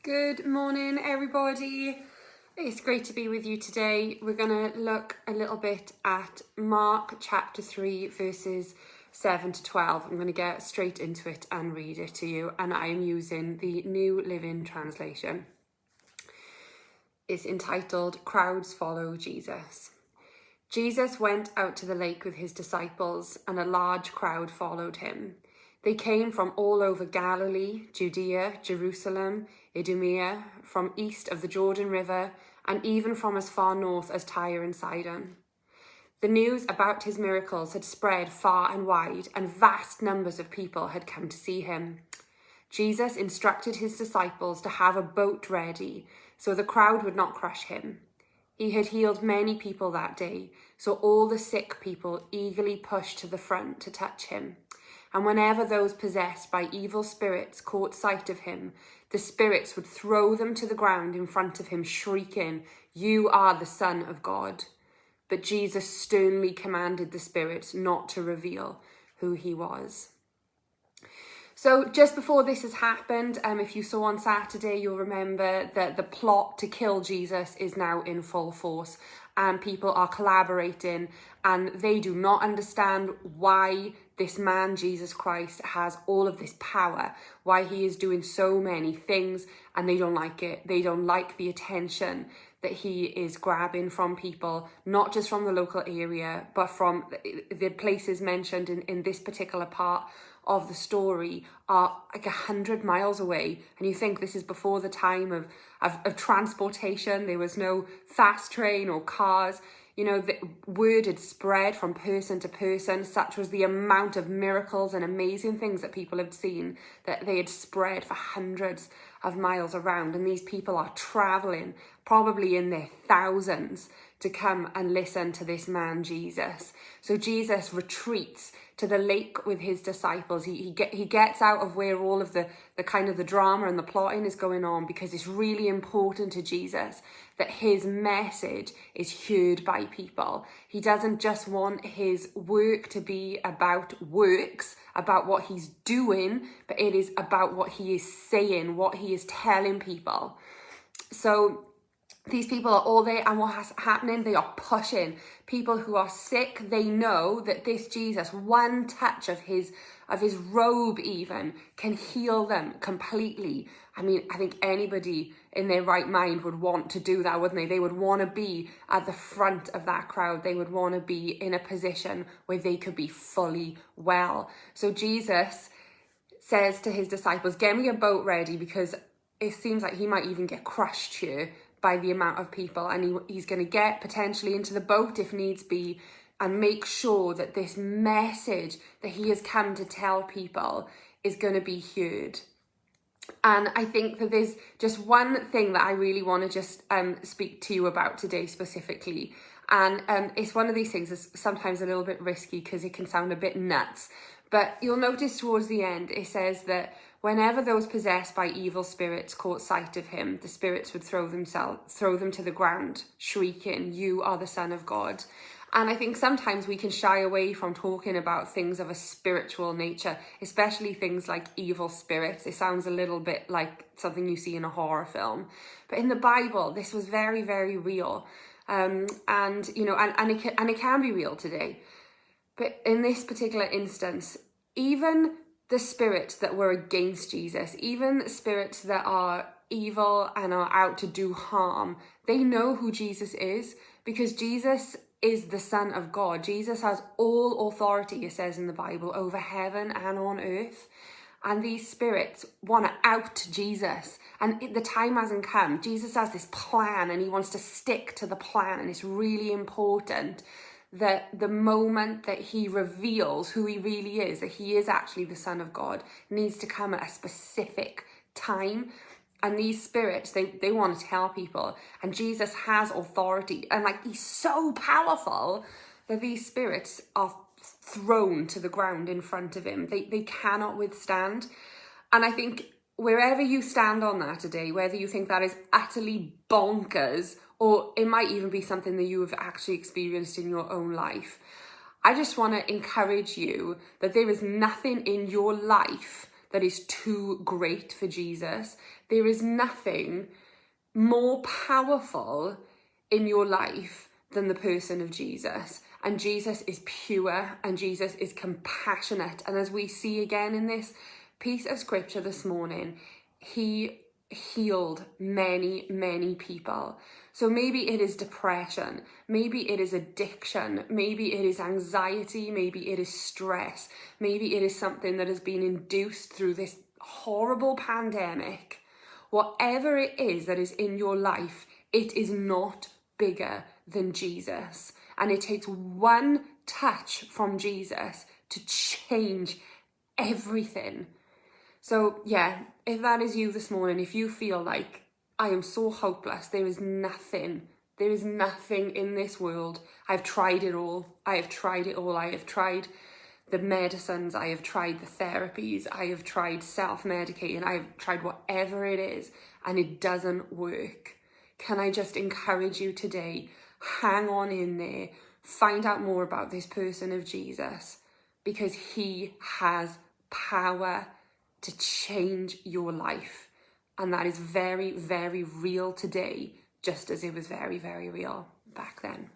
Good morning, everybody. It's great to be with you today. We're going to look a little bit at Mark chapter 3, verses 7 to 12. I'm going to get straight into it and read it to you, and I am using the New Living Translation. It's entitled, Crowds Follow Jesus. Jesus went out to the lake with his disciples, and a large crowd followed him. They came from all over Galilee, Judea, Jerusalem, Idumea, from east of the Jordan River, and even from as far north as Tyre and Sidon. The news about his miracles had spread far and wide, and vast numbers of people had come to see him. Jesus instructed his disciples to have a boat ready, so the crowd would not crush him. He had healed many people that day, so all the sick people eagerly pushed to the front to touch him. And whenever those possessed by evil spirits caught sight of him, the spirits would throw them to the ground in front of him, shrieking, "You are the Son of God." But Jesus sternly commanded the spirits not to reveal who he was. So just before this has happened, if you saw on Saturday, you'll remember that the plot to kill Jesus is now in full force, and people are collaborating, and they do not understand why this man, Jesus Christ, has all of this power, why he is doing so many things, and they don't like it. They don't like the attention that he is grabbing from people, not just from the local area, but from the places mentioned in this particular part of the story are like 100 miles away. And you think this is before the time of transportation. There was no fast train or cars. You know, the word had spread from person to person. Such was the amount of miracles and amazing things that people had seen, that they had spread for hundreds of miles around. And these people are traveling, probably in their thousands, to come and listen to this man, Jesus. So Jesus retreats to the lake with his disciples. He gets out of where all of the kind of the drama and the plotting is going on, because it's really important to Jesus that his message is heard by people. He doesn't just want his work to be about works, about what he's doing, but it is about what he is saying, what he is telling people. So these people are all there, and what's happening? They are pushing people who are sick. They know that this Jesus, one touch of his robe even, can heal them completely. I mean, I think anybody in their right mind would want to do that, wouldn't they? They would want to be at the front of that crowd. They would want to be in a position where they could be fully well. So Jesus says to his disciples, get me a boat ready, because it seems like he might even get crushed here by the amount of people, and he's going to get potentially into the boat if needs be, and make sure that this message that he has come to tell people is going to be heard. And I think that there's just one thing that I really want to just speak to you about today specifically. And it's one of these things that's sometimes a little bit risky because it can sound a bit nuts. But you'll notice towards the end, it says that whenever those possessed by evil spirits caught sight of him, the spirits would throw them to the ground, shrieking, "You are the Son of God." And I think sometimes we can shy away from talking about things of a spiritual nature, especially things like evil spirits. It sounds a little bit like something you see in a horror film. But in the Bible, this was very, very real. And it can be real today. But in this particular instance, even the spirits that were against Jesus, even spirits that are evil and are out to do harm, they know who Jesus is, because Jesus is the Son of God. Jesus has all authority, it says in the Bible, over heaven and on earth. And these spirits want to out Jesus. And the time hasn't come. Jesus has this plan, and he wants to stick to the plan. And it's really important that the moment that he reveals who he really is, that he is actually the Son of God, needs to come at a specific time. And these spirits, they want to tell people. And Jesus has authority. And he's so powerful that these spirits are thrown to the ground in front of him. They cannot withstand. And I think wherever you stand on that today, whether you think that is utterly bonkers, or it might even be something that you have actually experienced in your own life, I just want to encourage you that there is nothing in your life that is too great for Jesus. There is nothing more powerful in your life than the person of Jesus. And Jesus is pure and Jesus is compassionate. And as we see again in this piece of scripture this morning, he healed many, many people. So maybe it is depression, maybe it is addiction, maybe it is anxiety, maybe it is stress, maybe it is something that has been induced through this horrible pandemic. Whatever it is that is in your life, it is not bigger than Jesus. And it takes one touch from Jesus to change everything. So yeah, if that is you this morning, if you feel like I am so hopeless, there is nothing in this world. I've tried it all. I have tried the medicines, I have tried the therapies, I have tried self-medicating, I have tried whatever it is, and it doesn't work. Can I just encourage you today, hang on in there, find out more about this person of Jesus, because he has power to change your life. And that is very, very real today, just as it was very, very real back then.